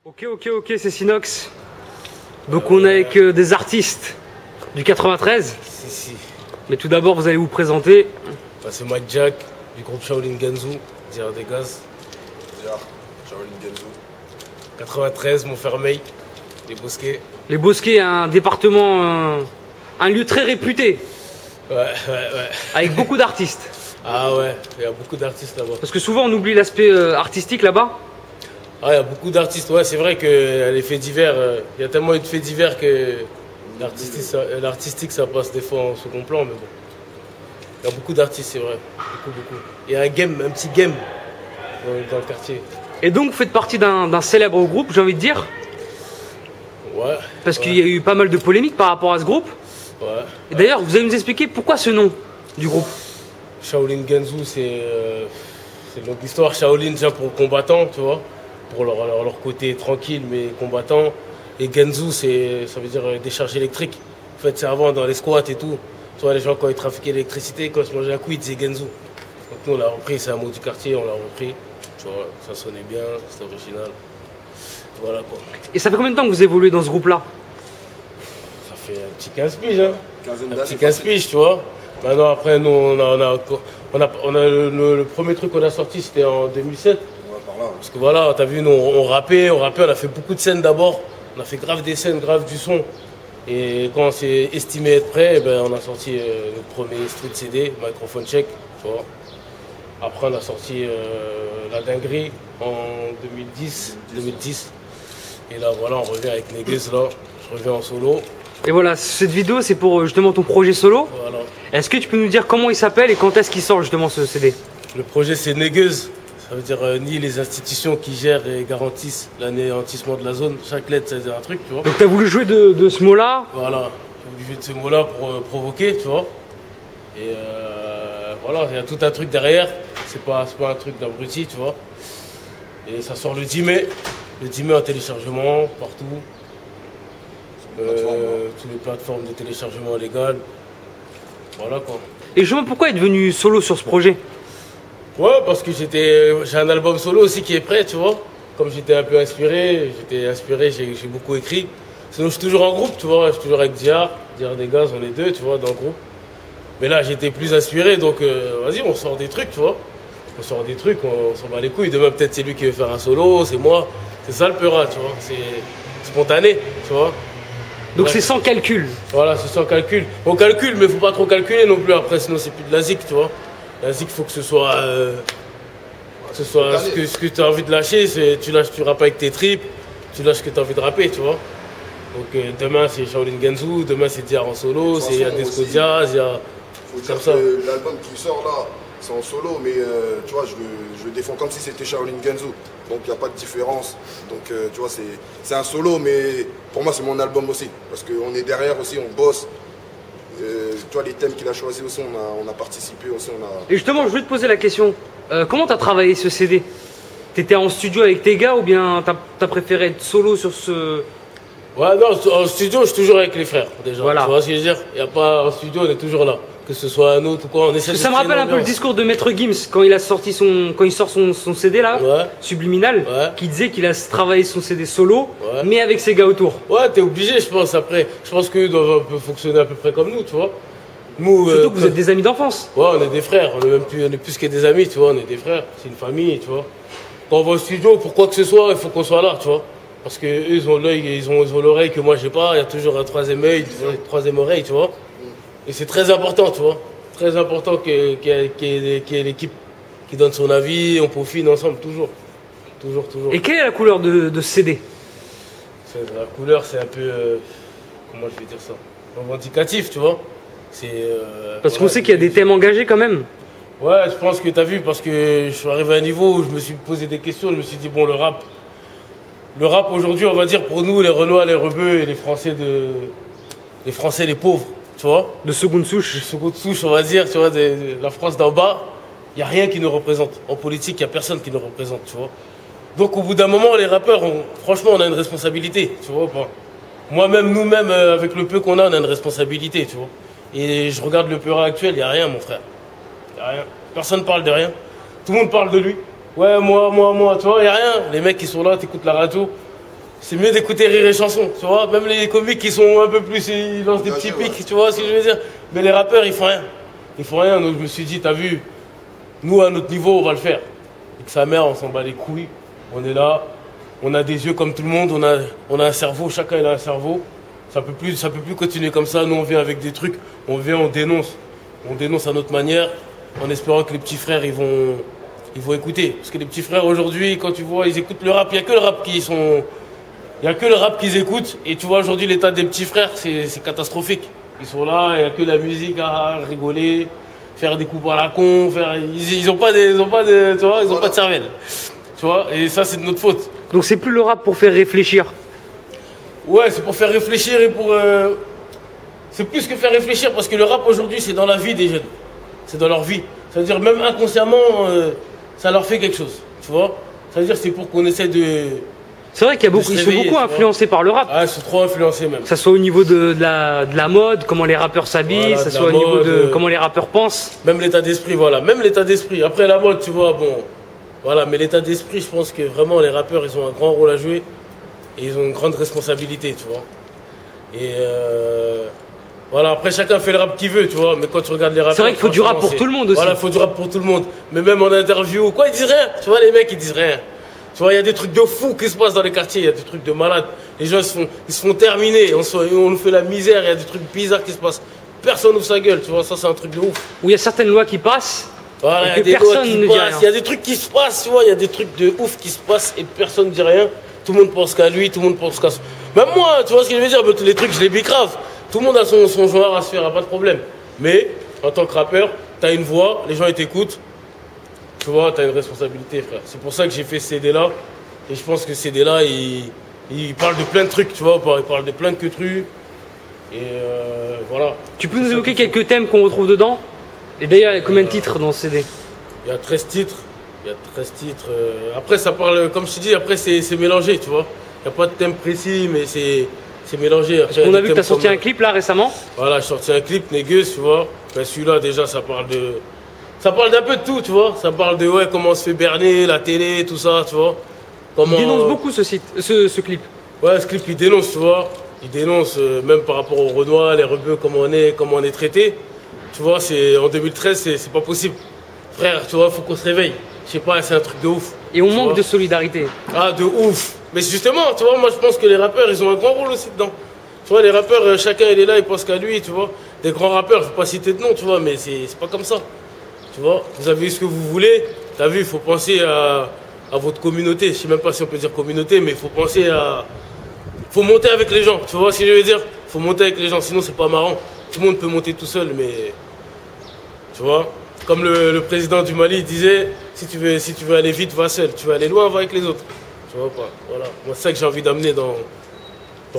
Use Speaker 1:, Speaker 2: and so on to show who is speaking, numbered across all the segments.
Speaker 1: Ok, c'est Sinox. Donc on est avec des artistes du 93.
Speaker 2: Si.
Speaker 1: Mais tout d'abord, vous allez vous présenter.
Speaker 2: C'est Mike Jack du groupe Shaolin Ganzhou, Dire des Gaz.
Speaker 3: Shaolin Ganzhou.
Speaker 2: 93, Montfermeil, les Bosquets.
Speaker 1: Les Bosquets, un département, un lieu très réputé.
Speaker 2: Ouais.
Speaker 1: Avec beaucoup d'artistes.
Speaker 2: Ah ouais, il y a beaucoup d'artistes là-bas.
Speaker 1: Parce que souvent on oublie l'aspect artistique là-bas.
Speaker 2: Ah, il y a beaucoup d'artistes. Ouais, c'est vrai que les faits divers, il y a tellement eu de faits divers que l'artistique ça passe des fois en second plan, mais bon. Il y a beaucoup d'artistes, c'est vrai. Beaucoup. Il y a un petit game dans le quartier.
Speaker 1: Et donc vous faites partie d'un célèbre groupe, j'ai envie de dire.
Speaker 2: Ouais.
Speaker 1: Parce qu'il y a eu pas mal de polémiques par rapport à ce groupe.
Speaker 2: Ouais.
Speaker 1: Et d'ailleurs, vous allez nous expliquer pourquoi ce nom du groupe.
Speaker 2: Shaolin Ganzhou, c'est une longue histoire. Shaolin, déjà pour combattants, tu vois, pour leur côté tranquille mais combattant. Et Ganzhou, ça veut dire décharge électrique. En fait, c'est avant dans les squats et tout. Tu vois, les gens, quand ils trafiquaient l'électricité, quand ils se mangeaient un coup, ils disaient Ganzhou. Donc nous, on l'a repris, c'est un mot du quartier, on l'a repris. Tu vois, ça sonnait bien, c'était original. Voilà quoi.
Speaker 1: Et ça fait combien de temps que vous évoluez dans ce groupe-là?
Speaker 2: Ça fait un petit 15 piges, hein.
Speaker 3: Quinzaine
Speaker 2: Un
Speaker 3: d'années.
Speaker 2: petit 15 piges, tu vois. Maintenant, après, nous, on a le premier truc qu'on a sorti, c'était en 2007.
Speaker 3: Ouais, par là.
Speaker 2: Parce que voilà, t'as vu, nous, on rappait, on a fait beaucoup de scènes d'abord. On a fait grave des scènes, grave du son. Et quand on s'est estimé être prêt, ben, on a sorti notre premier street CD, Microphone Check, tu vois. Après, on a sorti La Dinguerie en 2010. Et là, voilà, on revient avec Neguez, là. Je reviens en solo.
Speaker 1: Et voilà, cette vidéo, c'est pour justement ton projet solo.
Speaker 2: Voilà.
Speaker 1: Est-ce que tu peux nous dire comment il s'appelle et quand est-ce qu'il sort justement ce CD?
Speaker 2: Le projet, c'est Neguez. Ça veut dire ni les institutions qui gèrent et garantissent l'anéantissement de la zone. Chaque lettre, ça veut dire un truc, tu vois.
Speaker 1: Donc tu as voulu jouer de ce mot-là.
Speaker 2: Voilà, j'ai voulu jouer de ce mot-là pour provoquer, tu vois. Et voilà, il y a tout un truc derrière. C'est pas un truc d'abruti, tu vois. Et ça sort le 10 mai. Le 10 mai en téléchargement, partout. Toutes les plateformes de téléchargement légales. Voilà quoi.
Speaker 1: Et justement, pourquoi être devenu solo sur ce projet?
Speaker 2: Ouais, parce que j'ai un album solo aussi qui est prêt, tu vois. Comme j'étais un peu inspiré, j'ai beaucoup écrit. Sinon, je suis toujours en groupe, tu vois. Je suis toujours avec Dire des Gaz, on est deux, tu vois, dans le groupe. Mais là, j'étais plus inspiré, donc vas-y, on sort des trucs, tu vois. On sort des trucs, on s'en bat les couilles. Demain, peut-être c'est lui qui veut faire un solo, c'est moi. C'est ça le peura, tu vois. C'est spontané, tu vois.
Speaker 1: Donc
Speaker 2: Ouais.
Speaker 1: c'est sans calcul.
Speaker 2: Voilà, c'est sans calcul. On calcule, mais faut pas trop calculer non plus. Après, sinon, c'est plus de la zik, tu vois. La zik, faut que ce soit ce que tu as envie de lâcher. Tu rappes avec tes tripes, tu lâches ce que tu as envie de rapper, tu vois. Donc demain, c'est Shaolin Ganzhou, demain, c'est Diar en solo, il y a Desco Diaz, il y a.
Speaker 3: Faut dire
Speaker 2: Comme ça.
Speaker 3: que l'album qui sort là, c'est en solo, mais tu vois, je le défends comme si c'était Shaolin Ganzhou. Donc il n'y a pas de différence. Donc tu vois, c'est un solo, mais pour moi, c'est mon album aussi. Parce qu'on est derrière aussi, on bosse. Tu vois, les thèmes qu'il a choisis aussi, on a participé aussi.
Speaker 1: Et justement, je voulais te poser la question. Comment t'as travaillé ce CD? T'étais en studio avec tes gars ou bien t'as préféré être solo sur ce...
Speaker 2: Ouais, non, en studio, je suis toujours avec les frères, déjà.
Speaker 1: Voilà.
Speaker 2: Tu vois ce que je veux dire? Il n'y a pas en studio, on est toujours là. Que ce soit un autre ou quoi, on essaie de
Speaker 1: Ça me
Speaker 2: créer
Speaker 1: rappelle un peu le
Speaker 2: l'ambiance.
Speaker 1: discours de Maître Gims quand il sort son CD là,
Speaker 2: Ouais.
Speaker 1: Subliminal,
Speaker 2: Ouais.
Speaker 1: qui disait qu'il a travaillé son CD solo,
Speaker 2: Ouais.
Speaker 1: mais avec ses gars autour.
Speaker 2: Ouais, t'es obligé, je pense, après. Je pense qu'eux doivent un peu fonctionner à peu près comme nous, tu vois. Nous,
Speaker 1: Surtout que vous êtes des amis d'enfance.
Speaker 2: ouais, on est des frères, on est plus que des amis, tu vois, on est des frères, c'est une famille, tu vois. Quand on va au studio, pour quoi que ce soit, il faut qu'on soit là, tu vois. Parce que eux, ils ont l'œil, ils ont l'oreille que moi j'ai pas, il y a toujours un troisième œil, une troisième oreille, tu vois. Et c'est très important, tu vois. Très important qu'il y ait l'équipe qui donne son avis, on peaufine ensemble, toujours. Toujours.
Speaker 1: Et quelle est la couleur de ce CD?
Speaker 2: La couleur, c'est un peu, comment je vais dire ça, revendicatif, tu vois.
Speaker 1: Parce qu'on
Speaker 2: voilà,
Speaker 1: sait qu'il y a des thèmes engagés quand même.
Speaker 2: Ouais, je pense que tu as vu, parce que je suis arrivé à un niveau où je me suis posé des questions, je me suis dit, bon, le rap aujourd'hui, on va dire pour nous, les Renois, les Rebeux et les Français, les pauvres, tu vois.
Speaker 1: De seconde souche.
Speaker 2: De seconde souche, on va dire, tu vois, de la France d'en bas, il n'y a rien qui nous représente. En politique, il n'y a personne qui nous représente, tu vois. Donc au bout d'un moment, les rappeurs, franchement, on a une responsabilité, tu vois. Pas. Moi-même, nous-mêmes, avec le peu qu'on a, on a une responsabilité, tu vois. Et je regarde le peura actuel, il n'y a rien, mon frère. Il n'y a rien. Personne ne parle de rien. Tout le monde parle de lui. Ouais, moi, tu vois, il n'y a rien. Les mecs qui sont là, t'écoutes la radio. c'est mieux d'écouter Rire et Chanson, tu vois. Même les comiques qui sont un peu plus, ils lancent des petits pics, tu vois ce que je veux dire. Mais les rappeurs, ils font rien. Ils font rien, donc je me suis dit, t'as vu, nous à notre niveau, on va le faire. Et que sa mère, on s'en bat les couilles. On est là, on a des yeux comme tout le monde, on a un cerveau, chacun il a un cerveau. Ça peut plus continuer comme ça. Nous, on vient avec des trucs, on vient, on dénonce. On dénonce à notre manière, en espérant que les petits frères, ils vont écouter. Parce que les petits frères, aujourd'hui, quand tu vois, ils écoutent le rap, il n'y a que le rap qu'ils écoutent. Et tu vois, aujourd'hui, l'état des petits frères, c'est catastrophique. Ils sont là, il n'y a que la musique à rigoler, faire des coups à la con, ils ont pas de cervelle. Tu vois, et ça, c'est de notre faute.
Speaker 1: Donc c'est plus le rap pour faire réfléchir.
Speaker 2: Ouais, c'est pour faire réfléchir et pour... C'est plus que faire réfléchir, parce que le rap, aujourd'hui, c'est dans la vie des jeunes. C'est dans leur vie. Ça veut dire, même inconsciemment, ça leur fait quelque chose. Tu vois. Ça veut dire, c'est pour qu'on essaie de...
Speaker 1: C'est vrai qu'ils sont beaucoup influencés par le rap.
Speaker 2: Ah, ils sont trop influencés même.
Speaker 1: Que ça soit au niveau de la mode, comment les rappeurs s'habillent,
Speaker 2: Voilà,
Speaker 1: ça soit au niveau de comment les rappeurs pensent.
Speaker 2: Même l'état d'esprit, voilà. Même l'état d'esprit. Après la mode, tu vois, bon. Voilà, mais l'état d'esprit, je pense que vraiment, les rappeurs, ils ont un grand rôle à jouer. Et ils ont une grande responsabilité, tu vois. Et voilà, après chacun fait le rap qu'il veut, tu vois. Mais quand tu regardes les rappeurs...
Speaker 1: C'est vrai qu'il faut du rap pour tout le monde aussi.
Speaker 2: Voilà, il faut du rap pour tout le monde. Mais même en interview, quoi, ils disent rien. Tu vois, les mecs, ils disent rien. Tu vois, il y a des trucs de fous qui se passent dans les quartiers, il y a des trucs de malades. Les gens ils se font terminer, on nous fait la misère, il y a des trucs bizarres qui se passent. Personne n'ouvre sa gueule, tu vois, ça c'est un truc de ouf.
Speaker 1: Où il y a certaines lois qui passent,
Speaker 2: voilà,
Speaker 1: et que personne ne dit rien.
Speaker 2: Il y a des trucs qui se passent, tu vois, il y a des trucs de ouf qui se passent et personne ne dit rien. Tout le monde pense qu'à lui, tout le monde pense qu'à... Même moi, tu vois ce que je veux dire, mais tous les trucs, je les bicrave. Tout le monde a son genre à se faire, pas de problème. Mais, en tant que rappeur, t'as une voix, les gens ils t'écoutent. Tu vois, t'as une responsabilité, frère. C'est pour ça que j'ai fait ce CD-là. Et je pense que ce CD-là, il parle de plein de trucs, tu vois. Il parle de plein de trucs. Et voilà.
Speaker 1: Tu peux nous évoquer quelques thèmes qu'on retrouve dedans? Et d'ailleurs, il y a combien de titres dans ce CD?
Speaker 2: Il y a 13 titres. Après, ça parle, comme je te dis, après, c'est mélangé, tu vois. Il n'y a pas de thème précis, mais c'est mélangé. Après,
Speaker 1: on a vu que tu as sorti un clip là récemment.
Speaker 2: Voilà, j'ai sorti un clip, Négus, tu vois. Ben, celui-là, déjà, ça parle d'un peu de tout, tu vois. Ça parle de comment on se fait berner, la télé, tout ça, tu vois.
Speaker 1: Il dénonce beaucoup ce clip.
Speaker 2: Ouais, ce clip, il dénonce, tu vois. Il dénonce même par rapport aux Renois, les rebeux, comment on est traité. Tu vois, en 2013, c'est pas possible. Frère, tu vois, faut qu'on se réveille. Je sais pas, c'est un truc de ouf.
Speaker 1: Et on manque de solidarité.
Speaker 2: Ah, de ouf. Mais justement, tu vois, moi je pense que les rappeurs, ils ont un grand rôle aussi dedans. Tu vois, les rappeurs, chacun il est là, il pense qu'à lui, tu vois. Des grands rappeurs, je ne vais pas citer de nom, tu vois, mais c'est pas comme ça. Tu vois, vous avez ce que vous voulez. T'as vu, il faut penser à votre communauté. Je sais même pas si on peut dire communauté, mais il faut penser à... faut monter avec les gens, tu vois ce que je veux dire. Il faut monter avec les gens, sinon c'est pas marrant. Tout le monde peut monter tout seul, mais... Tu vois, comme le président du Mali disait, si tu veux aller vite, va seul. Tu veux aller loin, va avec les autres. Tu vois pas, voilà. Moi, c'est ça que j'ai envie d'amener dans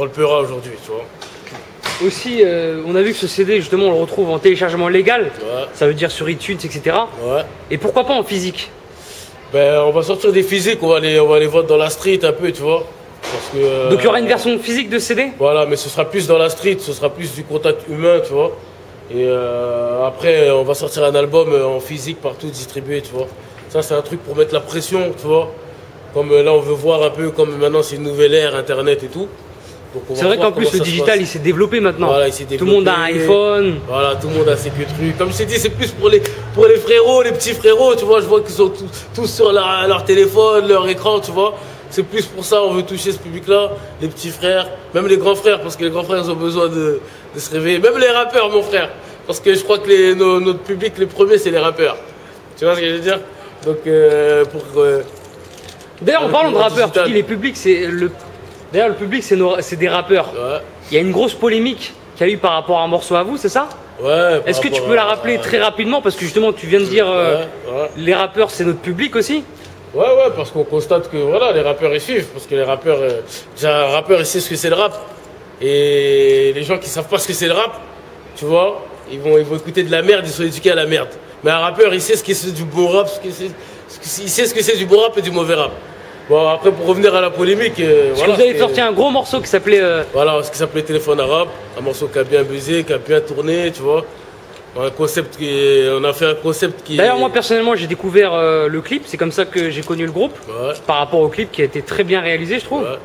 Speaker 2: le Peura aujourd'hui, tu vois.
Speaker 1: Aussi, on a vu que ce CD, justement, on le retrouve en téléchargement légal.
Speaker 2: Ouais.
Speaker 1: Ça veut dire sur iTunes, etc.
Speaker 2: Ouais.
Speaker 1: Et pourquoi pas en physique?
Speaker 2: Ben, on va sortir des physiques, on va aller voir dans la street un peu, tu vois. Parce que,
Speaker 1: donc il y aura une version physique de CD?
Speaker 2: Voilà, mais ce sera plus dans la street, ce sera plus du contact humain, tu vois. Et après, on va sortir un album en physique partout distribué, tu vois. Ça, c'est un truc pour mettre la pression, tu vois. Comme là, on veut voir un peu, comme maintenant, c'est une nouvelle ère, Internet et tout.
Speaker 1: C'est vrai qu'en plus, le digital, il s'est développé maintenant.
Speaker 2: Voilà, il s'est développé.
Speaker 1: Tout le monde a un iPhone.
Speaker 2: Voilà, tout le monde a ses trucs. Comme je t'ai dit, c'est plus pour les frérots, les petits frérots, tu vois. Je vois qu'ils sont tous sur leur téléphone, leur écran, tu vois. C'est plus pour ça, on veut toucher ce public-là, les petits frères, même les grands frères, parce que les grands frères ils ont besoin de se réveiller. Même les rappeurs, mon frère, parce que je crois que notre public, les premiers, c'est les rappeurs. Tu vois ce que je veux dire? Donc,
Speaker 1: d'ailleurs, en parlant de rappeurs, tu dis les publics, D'ailleurs, le public, c'est des rappeurs.
Speaker 2: Ouais.
Speaker 1: Il y a une grosse polémique qu'il y a eu par rapport à un morceau à vous, c'est ça?
Speaker 2: Ouais.
Speaker 1: Est-ce que tu peux la rappeler très rapidement? Parce que justement, tu viens de dire les rappeurs, c'est notre public aussi.
Speaker 2: Ouais, parce qu'on constate que voilà, les rappeurs ils suivent. Parce que les rappeurs, déjà, un rappeur il sait ce que c'est le rap. Et les gens qui savent pas ce que c'est le rap, tu vois, ils vont écouter de la merde, ils sont éduqués à la merde. Mais un rappeur il sait ce que c'est du bon rap, il sait ce que c'est du bon rap et du mauvais rap. Bon, après, pour revenir à la polémique.
Speaker 1: Voilà, vous avez sorti un gros morceau qui s'appelait.
Speaker 2: Voilà, ce qui s'appelait Téléphone arabe. Un morceau qui a bien buzzé, qui a bien tourné, tu vois. On a fait un concept qui.
Speaker 1: D'ailleurs, moi personnellement, j'ai découvert le clip. C'est comme ça que j'ai connu le groupe.
Speaker 2: Ouais.
Speaker 1: Par rapport au clip qui a été très bien réalisé, je trouve.
Speaker 2: Ouais.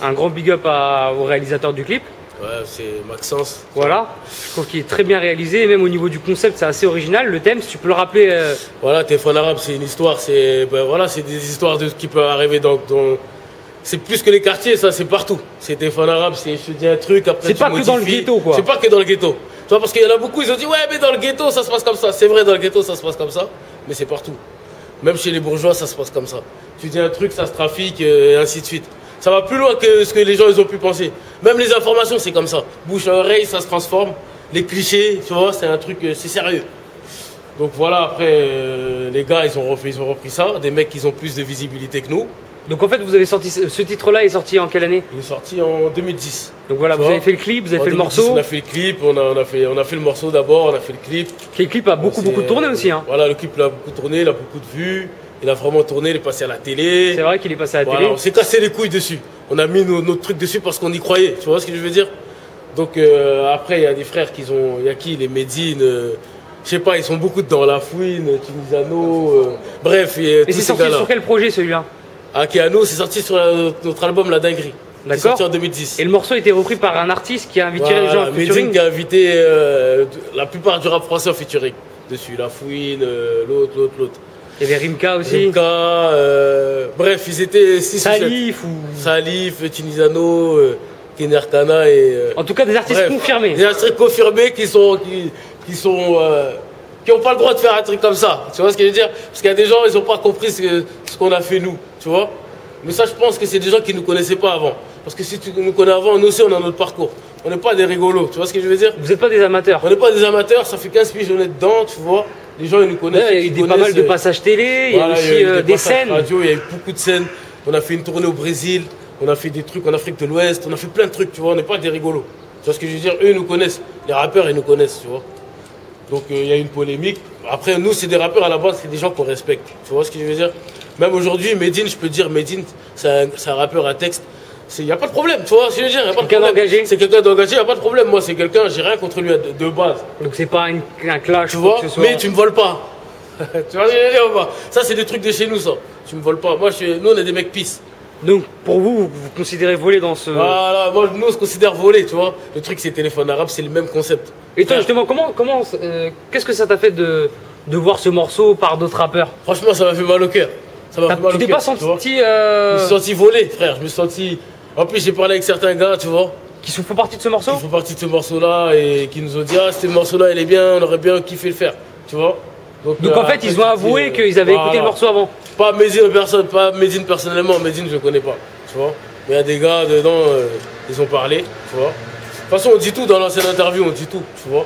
Speaker 1: Un grand big up au réalisateur du clip.
Speaker 2: Ouais, c'est Maxence.
Speaker 1: Voilà, je trouve qu'il est très bien réalisé, et même au niveau du concept, c'est assez original. Le thème, si tu peux le rappeler.
Speaker 2: Voilà, Téléphone arabe, c'est une histoire, voilà, c'est des histoires qui peuvent arriver c'est plus que les quartiers, ça, c'est partout. C'est Téléphone arabe, je te dis un truc, après
Speaker 1: c'est pas que dans le ghetto, quoi.
Speaker 2: C'est pas que dans le ghetto. Tu vois, parce qu'il y en a beaucoup, ils ont dit, ouais, mais dans le ghetto, ça se passe comme ça. C'est vrai, dans le ghetto, ça se passe comme ça, mais c'est partout. Même chez les bourgeois, ça se passe comme ça. Tu dis un truc, ça se trafique, et ainsi de suite. Ça va plus loin que ce que les gens ils ont pu penser. Même les informations, c'est comme ça. Bouche à oreille, ça se transforme. Les clichés, tu vois, c'est un truc, c'est sérieux. Donc voilà, après, les gars, ils ont repris ça. Des mecs qui ont plus de visibilité que nous.
Speaker 1: Donc en fait, vous avez sorti ce titre-là est sorti en quelle année?
Speaker 2: Il est sorti en 2010.
Speaker 1: Donc voilà, vous avez fait le clip, vous avez fait le morceau.
Speaker 2: On a fait le clip, on a fait le morceau d'abord, on a fait le clip.
Speaker 1: Le clip a beaucoup tourné aussi. Hein.
Speaker 2: Voilà, le clip a beaucoup tourné, il a beaucoup de vues. Il a vraiment tourné, il est passé à la télé.
Speaker 1: C'est vrai qu'il est passé à la télé.
Speaker 2: On s'est cassé les couilles dessus. On a mis notre truc dessus parce qu'on y croyait. Tu vois ce que je veux dire? Donc après, il y a des frères il y a qui? Les Médine, je sais pas, ils sont beaucoup dedans. La Fouine, Tunisano, bref.
Speaker 1: Et c'est sorti sur quel projet celui-là?
Speaker 2: Keano, c'est sorti sur notre album La Dinguerie.
Speaker 1: D'accord.
Speaker 2: C'est sorti en 2010.
Speaker 1: Et le morceau a été repris par un artiste qui a invité les gens à featuring.
Speaker 2: Médine qui a invité la plupart du rap français en featuring dessus. La Fouine, l'autre.
Speaker 1: Il y avait Rimka aussi.
Speaker 2: Rimka, bref, ils étaient 6
Speaker 1: Salif ou...
Speaker 2: Salif, Tunisano, Kenerkana et...
Speaker 1: en tout cas, des artistes confirmés.
Speaker 2: Des artistes confirmés qui n'ont pas le droit de faire un truc comme ça. Tu vois ce que je veux dire? Parce qu'il y a des gens, ils n'ont pas compris ce qu'on a fait nous, tu vois. Mais ça, je pense que c'est des gens qui ne nous connaissaient pas avant. Parce que si tu nous connais avant, nous aussi, on a notre parcours. On n'est pas des rigolos, tu vois ce que je veux dire?
Speaker 1: Vous n'êtes pas des amateurs.
Speaker 2: On n'est pas des amateurs, ça fait 15 piges, on est dedans, tu vois. Les gens, ils nous connaissent.
Speaker 1: Ouais, il y a eu pas mal de passages télé, il y a aussi des scènes.
Speaker 2: Radio, il y a eu beaucoup de scènes. On a fait une tournée au Brésil, on a fait des trucs en Afrique de l'Ouest, on a fait plein de trucs, tu vois. On n'est pas des rigolos. Tu vois ce que je veux dire? Eux, ils nous connaissent. Les rappeurs, ils nous connaissent, tu vois. Donc, il y a une polémique. Après, nous, c'est des rappeurs à la base, c'est des gens qu'on respecte. Tu vois ce que je veux dire? Même aujourd'hui, Medine, je peux dire, Medine, c'est un rappeur à texte. Il n'y a pas de problème, tu vois ce que je veux dire? C'est quelqu'un d'engagé. C'est quelqu'un d'engagé, il n'y a pas de problème. Moi, c'est quelqu'un, j'ai rien contre lui de base.
Speaker 1: Donc, c'est pas un clash,
Speaker 2: tu vois, mais tu me voles pas. Tu vois ce que je veux dire ou pas? Ça, c'est des trucs de chez nous, ça. Tu me voles pas. Nous, on est des mecs peace.
Speaker 1: Donc, pour vous considérez voler dans ce...
Speaker 2: Voilà, nous, on se considère voler, tu vois. Le truc, c'est Téléphone arabe, c'est le même concept.
Speaker 1: Et toi, justement, qu'est-ce que ça t'a fait de voir ce morceau par d'autres rappeurs?
Speaker 2: Franchement, ça m'a fait mal au cœur.
Speaker 1: Tu t'es pas senti...
Speaker 2: Je me suis senti volé, frère. Je me suis senti... En plus, j'ai parlé avec certains gars, tu vois.
Speaker 1: Qui font partie de ce morceau?
Speaker 2: Qui font partie de ce morceau-là et qui nous ont dit, ah, ce morceau-là, il est bien, on aurait bien kiffé le faire, tu vois.
Speaker 1: Donc en fait, ils ont avoué qu'ils avaient écouté le morceau avant.
Speaker 2: Pas Medine personnellement, Medine, je le connais pas, tu vois. Mais il y a des gars dedans, ils ont parlé, tu vois. De toute façon, on dit tout dans l'ancienne interview, on dit tout, tu vois.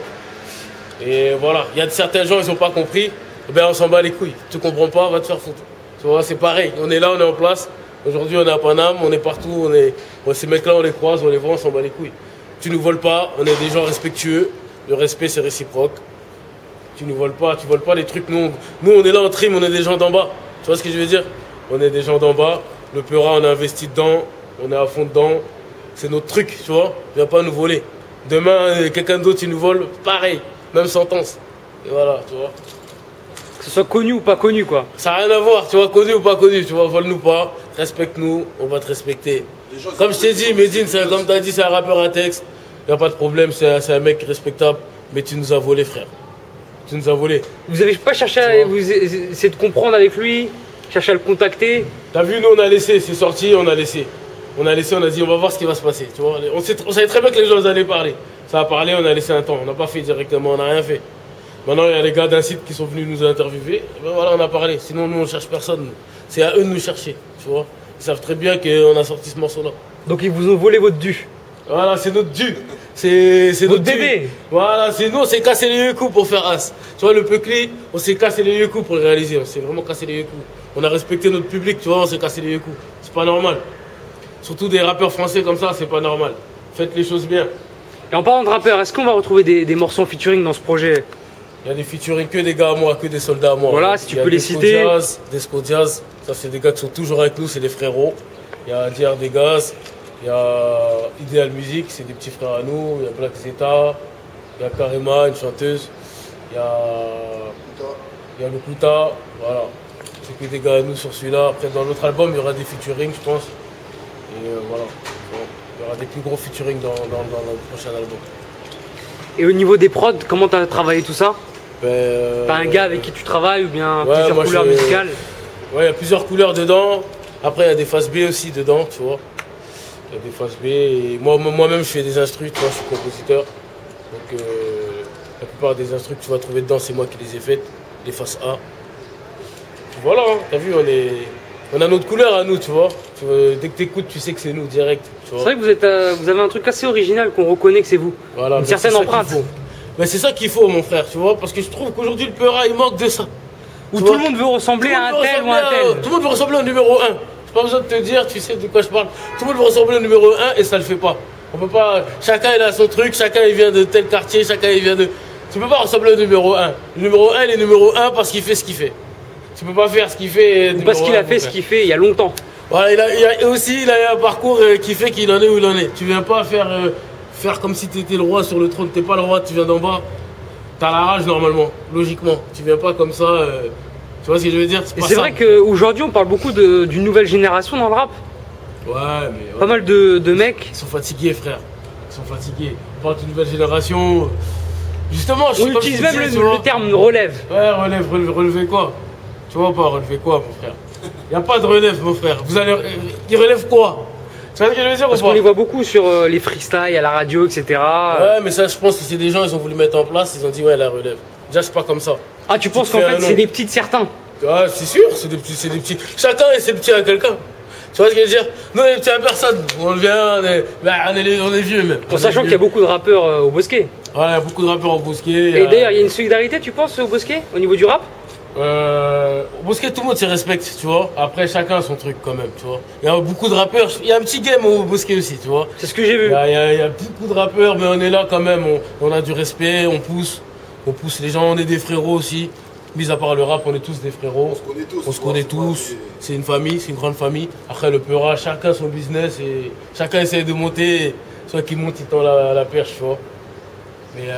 Speaker 2: Et voilà, il y a certains gens, ils n'ont pas compris, ben on s'en bat les couilles. Tu comprends pas, va te faire foutre. Tu vois, c'est pareil, on est là, on est en place. Aujourd'hui, on est à Paname, on est partout, ces mecs-là, on les croise, on les voit, on s'en bat les couilles. Tu nous voles pas, on est des gens respectueux, le respect c'est réciproque. Tu nous voles pas, tu voles pas les trucs. Nous, on est là en trim, on est des gens d'en bas. Tu vois ce que je veux dire? On est des gens d'en bas. Le Peura, on a investi dedans, on est à fond dedans. C'est notre truc, tu vois. Viens pas nous voler. Demain, quelqu'un d'autre, il nous vole, pareil, même sentence. Et voilà, tu vois.
Speaker 1: Que ce soit connu ou pas connu, quoi.
Speaker 2: Ça n'a rien à voir, tu vois, connu ou pas connu, tu vois, vole-nous pas, respecte-nous, on va te respecter. Comme je t'ai dit, Medine, comme tu as dit, c'est un rappeur à texte, il n'y a pas de problème, c'est un mec respectable, mais tu nous as volé, frère. Tu nous as volé.
Speaker 1: Vous n'avez pas cherché à essayer de comprendre avec lui, chercher à le contacter?
Speaker 2: T'as vu, nous on a laissé, c'est sorti, on a laissé. On a dit, on va voir ce qui va se passer, tu vois. On savait très bien que les gens allaient parler. Ça a parlé, on a laissé un temps, on n'a pas fait directement, on n'a rien fait. Maintenant, il y a les gars d'un site qui sont venus nous interviewer. Et ben voilà, on a parlé. Sinon, nous, on ne cherche personne. C'est à eux de nous chercher, tu vois. Ils savent très bien qu'on a sorti ce morceau-là.
Speaker 1: Donc, ils vous ont volé votre dû?
Speaker 2: Voilà, c'est notre dû. C'est notre
Speaker 1: bébé.
Speaker 2: Voilà, c'est nous, on s'est cassé les yeux coups pour faire As. Tu vois, le Peucli, on s'est cassé les yeux coups pour le réaliser. On s'est vraiment cassé les yeux coups. On a respecté notre public, tu vois, on s'est cassé les yeux coups. C'est pas normal. Surtout des rappeurs français comme ça, c'est pas normal. Faites les choses bien.
Speaker 1: Et en parlant de rappeurs, est-ce qu'on va retrouver des morceaux en featuring dans ce projet?
Speaker 2: Il y a des featuring que des gars à moi, que des soldats à moi.
Speaker 1: Voilà, si tu peux les citer.
Speaker 2: Desco Jazz, ça c'est des gars qui sont toujours avec nous, c'est des frérots. Il y a DR Degas, il y a Ideal Music, c'est des petits frères à nous. Il y a Black Zeta, il y a Karima, une chanteuse. Il y a le Kuta, voilà. C'est que des gars à nous sur celui-là. Après, dans l'autre album, il y aura des featuring, je pense. Et voilà. Il y aura des plus gros featuring dans le prochain album.
Speaker 1: Et au niveau des prods, comment t'as travaillé tout ça?
Speaker 2: Ben,
Speaker 1: T'as un gars avec qui tu travailles ou bien
Speaker 2: ouais,
Speaker 1: plusieurs couleurs musicales?
Speaker 2: Ouais, il y a plusieurs couleurs dedans. Après, il y a des phases B aussi dedans, tu vois. Il y a des phases B. Et moi-même, je fais des instrus, tu vois, je suis compositeur. Donc, la plupart des instrus que tu vas trouver dedans, c'est moi qui les ai faites. Les faces A. Puis voilà, hein, t'as vu, on a notre couleur à nous, tu vois. Dès que t'écoutes, tu sais que c'est nous, direct.
Speaker 1: C'est vrai que vous avez un truc assez original qu'on reconnaît que c'est vous.
Speaker 2: Voilà,
Speaker 1: une certaine empreinte.
Speaker 2: Mais c'est ça qu'il faut, mon frère, tu vois, parce que je trouve qu'aujourd'hui, le Peura, il manque de ça.
Speaker 1: Où tout le monde veut ressembler à un tel ou à un tel.
Speaker 2: Tout le monde veut ressembler au numéro 1. J'ai pas besoin de te dire, tu sais de quoi je parle. Tout le monde veut ressembler au numéro 1 et ça le fait pas. On peut pas. Chacun il a son truc, chacun il vient de tel quartier, chacun il vient de. Tu peux pas ressembler au numéro 1. Le numéro 1, il est numéro 1 parce qu'il fait ce qu'il fait. Tu peux pas faire ce qu'il fait.
Speaker 1: Ou parce qu'il a fait ce qu'il fait il y a longtemps.
Speaker 2: Voilà, il a un parcours qui fait qu'il en est où il en est. Tu viens pas faire comme si tu étais le roi sur le trône. T'es pas le roi, tu viens d'en bas. T'as la rage normalement, logiquement. Tu viens pas comme ça. Tu vois ce que je veux dire?
Speaker 1: Et c'est vrai qu'aujourd'hui on parle beaucoup d'une nouvelle génération dans le rap.
Speaker 2: Ouais, mais. Ouais.
Speaker 1: Pas mal de mecs.
Speaker 2: Ils sont fatigués, frère. Ils sont fatigués. On parle d'une nouvelle génération. Justement,
Speaker 1: on utilise même le terme relève.
Speaker 2: Ouais, relever quoi? Tu vois pas, relever quoi, mon frère? Il n'y a pas de relève, mon frère. Ils relèvent quoi? Tu vois ce que je veux dire?
Speaker 1: Parce qu'on les voit beaucoup sur les freestyles à la radio, etc.
Speaker 2: Ouais, mais ça, je pense que c'est des gens, ils ont voulu mettre en place, ils ont dit, ouais, la relève. Déjà, c'est pas comme ça.
Speaker 1: Ah, tu penses qu'en fait, c'est des petits de certains?
Speaker 2: Ouais, c'est sûr, c'est des petits. Chacun est ses petits à quelqu'un. Tu vois ce que je veux dire? Nous, on est petits à personne. On vient, on est vieux même.
Speaker 1: En sachant qu'il y a beaucoup de rappeurs au Bosquet.
Speaker 2: Ouais, il y a beaucoup de rappeurs au Bosquet.
Speaker 1: Et d'ailleurs, il y a une solidarité, tu penses, au Bosquet, au niveau du rap?
Speaker 2: Au Bosquet, tout le monde se respecte, tu vois. Après, chacun a son truc quand même, tu vois. Il y a beaucoup de rappeurs. Il y a un petit game au Bosquet aussi, tu vois.
Speaker 1: C'est ce que j'ai vu.
Speaker 2: Il y a beaucoup de rappeurs, mais on est là quand même. On a du respect, on pousse les gens. On est des frérots aussi. Mis à part le rap, on est tous des frérots. On se connaît tous. C'est une famille, c'est une grande famille. Après, le Peura, chacun son business et chacun essaie de monter. Soit qui monte, il tend la perche, tu vois. Mais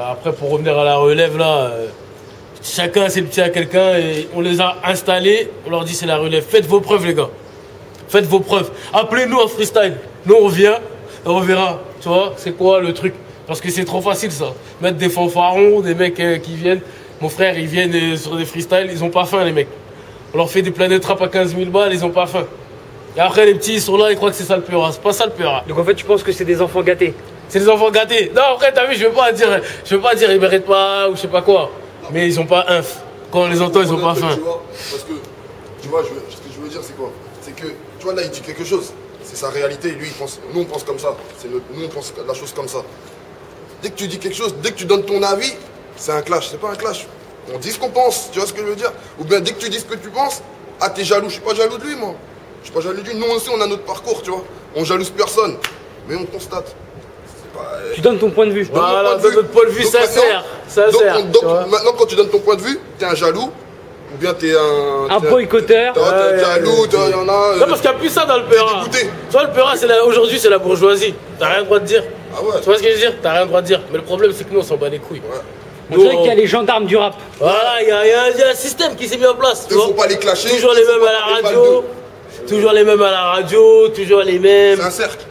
Speaker 2: après, pour revenir à la relève, là. Chacun c'est le petit à quelqu'un et on les a installés, on leur dit c'est la relève. Faites vos preuves les gars. Faites vos preuves. Appelez-nous en freestyle. Nous on vient et on verra. Tu vois, c'est quoi le truc? Parce que c'est trop facile ça. Mettre des fanfarons, des mecs qui viennent. Mon frère, ils viennent sur des freestyles, ils ont pas faim les mecs. On leur fait des planètes rap à 15 000 balles, ils ont pas faim. Et après les petits ils sont là, ils croient que c'est ça le Peura. C'est pas ça le Peura.
Speaker 1: Donc en fait tu penses que c'est des enfants gâtés?
Speaker 2: C'est des enfants gâtés. Non après t'as vu, je veux pas dire ils méritent pas ou je sais pas quoi. Mais ils ont pas inf. Quand on les entend, ils ont pas faim.
Speaker 3: Tu vois, parce que, tu vois, ce que je veux dire, c'est quoi? C'est que, tu vois, là, il dit quelque chose. C'est sa réalité. Lui, il pense, nous, on pense comme ça. Nous, on pense la chose comme ça. Dès que tu dis quelque chose, dès que tu donnes ton avis, c'est un clash. C'est pas un clash. On dit ce qu'on pense. Tu vois ce que je veux dire? Ou bien, dès que tu dis ce que tu penses, ah, t'es jaloux. Je suis pas jaloux de lui, moi. Je suis pas jaloux de lui. Nous aussi, on a notre parcours, tu vois. On jalouse personne. Mais on constate.
Speaker 1: Tu donnes ton point de vue.
Speaker 2: Voilà, donne notre point de vue sincère.
Speaker 3: Donc maintenant, quand tu donnes ton point de vue, t'es un jaloux, ou bien t'es un
Speaker 1: boycotteur.
Speaker 3: T'es jaloux, il y en a.
Speaker 2: Non, parce qu'il n'y a plus ça dans le Peura. Tu vois, le Peura, aujourd'hui, c'est la bourgeoisie. T'as rien le droit de dire.
Speaker 3: Ah ouais.
Speaker 2: Tu vois ce que je veux dire? T'as rien le droit de dire. Mais le problème, c'est que nous, on s'en bat les couilles. Ouais.
Speaker 1: On dirait qu'il y a les gendarmes du rap.
Speaker 2: Voilà, il y a un système qui s'est mis en place.
Speaker 3: Il ne faut pas les clasher.
Speaker 2: Toujours les mêmes à la radio. Toujours les mêmes à la radio. Toujours les mêmes.
Speaker 3: C'est un cercle.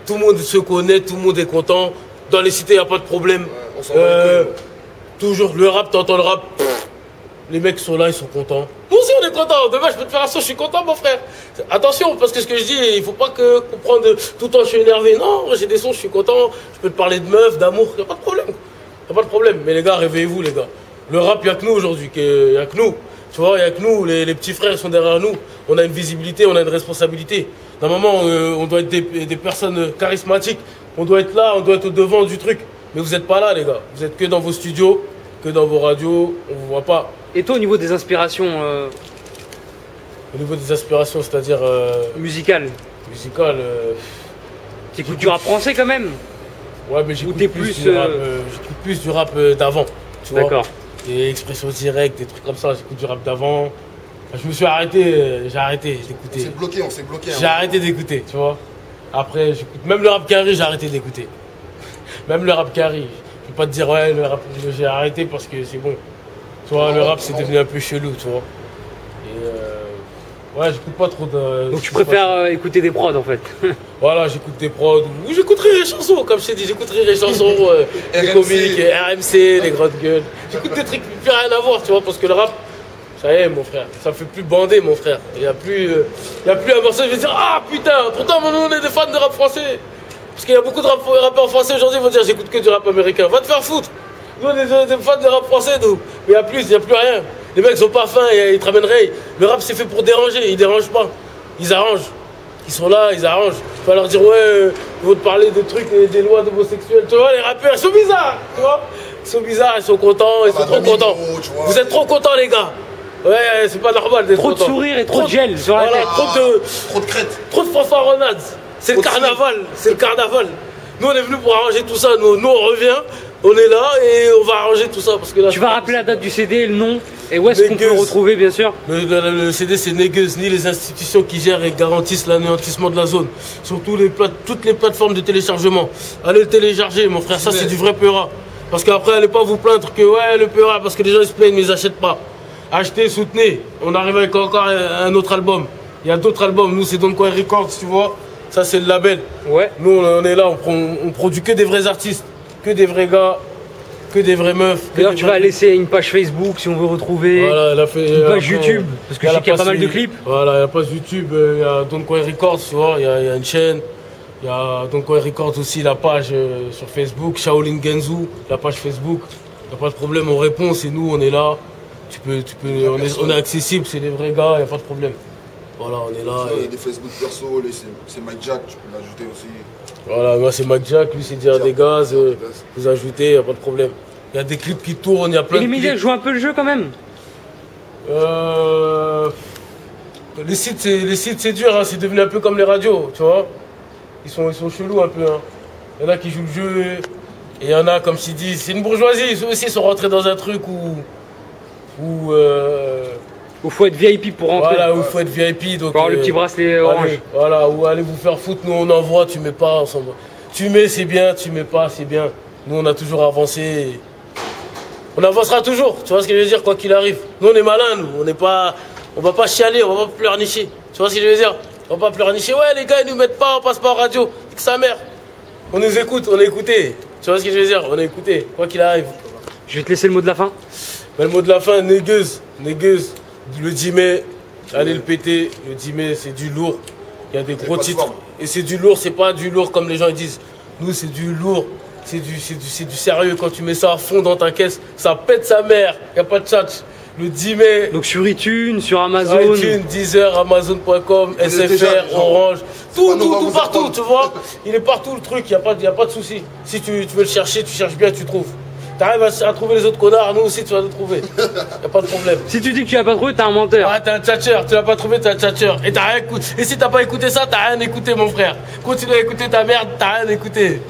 Speaker 2: Tout le monde se connaît, tout le monde est content. Dans les cités, il n'y a pas de problème.
Speaker 3: Ouais, on s'en bat les couilles.
Speaker 2: Toujours le rap, t'entends le rap. Les mecs sont là, ils sont contents. Nous aussi, on est contents. Demain, je peux te faire un son, je suis content, mon frère. Attention, parce que ce que je dis, il faut pas comprendre tout le temps, je suis énervé. Non, j'ai des sons, je suis content. Je peux te parler de meufs, d'amour, il n'y a pas de problème. Il n'y a pas de problème. Mais les gars, réveillez-vous, les gars. Le rap, il n'y a que nous aujourd'hui. Il n'y a que nous. Tu vois, il n'y a que nous. Les petits frères sont derrière nous. On a une visibilité, on a une responsabilité. Normalement, on doit être des personnes charismatiques. On doit être là, on doit être au devant du truc. Mais vous n'êtes pas là, les gars. Vous êtes que dans vos studios, que dans vos radios. On ne vous voit pas.
Speaker 1: Et toi, au niveau des inspirations
Speaker 2: Au niveau des aspirations, c'est-à-dire
Speaker 1: musicales, tu écoutes du rap français quand même?
Speaker 2: Ouais, mais j'écoute plus du rap d'avant.
Speaker 1: D'accord.
Speaker 2: Des expressions directes, des trucs comme ça. J'écoute du rap d'avant. Je me suis arrêté, j'ai arrêté d'écouter.
Speaker 3: On s'est bloqué.
Speaker 2: J'ai arrêté d'écouter, tu vois. Après, j'écoute même le rap carré, j'ai arrêté d'écouter. Même le rap carré. Je peux pas te dire, ouais, le rap, j'ai arrêté parce que c'est bon. Tu vois, le rap, c'est devenu un peu chelou, tu vois. Et Ouais, j'écoute pas trop de.
Speaker 1: Donc tu préfères écouter des prods en fait.
Speaker 2: Voilà, j'écoute des prods. Ou j'écouterai les chansons, comme je t'ai dit, j'écouterai les chansons, les
Speaker 3: RMC.
Speaker 2: comiques, RMC, les grandes gueules. J'écoute des trucs qui n'ont plus rien à voir, tu vois, parce que le rap, ça y est, mon frère, ça me fait plus bander, mon frère. Il n'y a plus un morceau, je vais dire, ah putain, pourtant, nous, on est des fans de rap français. Parce qu'il y a beaucoup de rappeurs français aujourd'hui, ils vont dire, j'écoute que du rap américain. Va te faire foutre. Nous, on est des fans de rap français, nous. Mais il n'y a plus rien. Les mecs sont pas fins, ils te ramèneraient. Le rap, c'est fait pour déranger, ils dérangent pas. Ils arrangent. Ils sont là, ils arrangent. Tu vas leur dire, ouais, ils vont te parler de trucs, des lois d'homosexuels. Tu vois, les rappeurs, ils sont bizarres, tu vois. Ils sont bizarres, ils sont contents, ils sont trop contents. Vous êtes trop contents, les gars. Ouais, c'est pas normal d'être
Speaker 1: Trop de
Speaker 2: content.
Speaker 1: sourires et trop de gel sur la
Speaker 2: Voilà,
Speaker 1: tête.
Speaker 3: Trop de crête.
Speaker 2: trop de fanfaronnades. C'est le
Speaker 3: Trop de
Speaker 2: carnaval, c'est le carnaval. Nous, on est venus pour arranger tout ça. Nous, on revient, on est là et on va arranger tout ça. Parce que là,
Speaker 1: Tu vas rappeler la date du CD, le nom, et où est-ce qu'on peut le
Speaker 2: Négueuse.
Speaker 1: retrouver bien sûr.
Speaker 2: Le CD, c'est Négueuse, ni les institutions qui gèrent et garantissent l'anéantissement de la zone. Sur toutes les plateformes de téléchargement. Allez le télécharger, mon frère, ça c'est du vrai Peura. Parce qu'après, allez pas vous plaindre que ouais, le Peura, parce que les gens ils se plaignent, mais ils achètent pas. Achetez, soutenez. On arrive avec encore un autre album. Il y a d'autres albums. Nous, c'est Don Coy Records, tu vois. Ça, c'est le label.
Speaker 1: Ouais.
Speaker 2: Nous, on est là, on produit que des vrais artistes, que des vrais gars, que des vraies meufs. que
Speaker 1: D'ailleurs,
Speaker 2: des
Speaker 1: tu
Speaker 2: vrais-
Speaker 1: vas laisser une page Facebook si on veut retrouver.
Speaker 2: Voilà, elle a fait.
Speaker 1: Une page
Speaker 2: après,
Speaker 1: YouTube, parce que je
Speaker 2: elle
Speaker 1: sais qu'il y a pas
Speaker 2: passé-
Speaker 1: mal de clips.
Speaker 2: Voilà, il y a la page YouTube, il y a Don Coy Records, tu vois, il y a une chaîne. Il y a Don Coy Records aussi, la page sur Facebook, Shaolin Genzu, la page Facebook. Il n'y a pas de problème, on répond, c'est nous, on est là. On est accessible, c'est des vrais gars, il n'y a pas de problème. Voilà, on est là.
Speaker 3: Sinon, il y
Speaker 2: et-
Speaker 3: a des Facebook perso, c'est Mike Jack, tu peux l'ajouter aussi.
Speaker 2: Voilà, moi c'est Mac Jack, lui c'est Dia des Gaz, vous ajoutez, il n'y a pas de problème. Il y a des clips qui tournent, il y a
Speaker 1: Et
Speaker 2: plein
Speaker 1: les
Speaker 2: de
Speaker 1: médias
Speaker 2: clips.
Speaker 1: jouent un peu le jeu quand même.
Speaker 2: Les sites c'est dur, hein, c'est devenu un peu comme les radios, tu vois. Ils sont chelous un peu. Hein. Il y en a qui jouent le jeu, et il y en a, comme s'ils disent, c'est une bourgeoisie. Eux aussi ils sont rentrés dans un truc où
Speaker 1: Où faut être VIP pour rentrer.
Speaker 2: voilà, où il faut être VIP. Donc,
Speaker 1: Pour avoir le petit bracelet orange.
Speaker 2: allez, voilà, où allez vous faire foutre, nous on envoie, tu mets pas, on s'en va. Tu mets, c'est bien, tu mets pas, c'est bien. Nous on a toujours avancé. On avancera toujours, tu vois ce que je veux dire, quoi qu'il arrive. Nous on est malins, nous, on va pas chialer, on va pas pleurnicher. Tu vois ce que je veux dire? On va pas pleurnicher, ouais les gars ils nous mettent pas, on passe pas en radio, que sa mère. On nous écoute, on est écouté. Tu vois ce que je veux dire? On est écouté, quoi qu'il arrive.
Speaker 1: Je vais te laisser le mot de la fin.
Speaker 2: Mais le mot de la fin, Négueuse, le 10 mai, allez le péter, le 10 mai c'est du lourd, il y a des gros
Speaker 3: pas de
Speaker 2: titres,
Speaker 3: forme.
Speaker 2: et c'est du lourd, c'est pas du lourd comme les gens ils disent, nous c'est du lourd, c'est du sérieux, quand tu mets ça à fond dans ta caisse, ça pète sa mère, il n'y a pas de chat, le 10 mai,
Speaker 1: Donc sur iTunes, sur Amazon.
Speaker 2: iTunes, Deezer, Amazon.com,
Speaker 3: déjà,
Speaker 2: SFR,
Speaker 3: genre,
Speaker 2: Orange,
Speaker 3: c'est pas nous, on va
Speaker 2: tout
Speaker 3: vous faire
Speaker 2: partout,
Speaker 3: prendre.
Speaker 2: tu vois, il est partout le truc, il n'y a pas de souci, si tu veux le chercher, tu cherches bien, tu trouves. T'arrives à trouver les autres connards, nous aussi tu vas le trouver. Y a pas de problème.
Speaker 1: Si tu dis que tu l'as pas trouvé, t'es un menteur.
Speaker 2: Ah, t'es un tchatcheur, tu l'as pas trouvé, t'es un tchatcheur. Et t'as rien écouté. Et si t'as pas écouté ça, t'as rien écouté, mon frère. Continue à écouter ta merde, t'as rien écouté.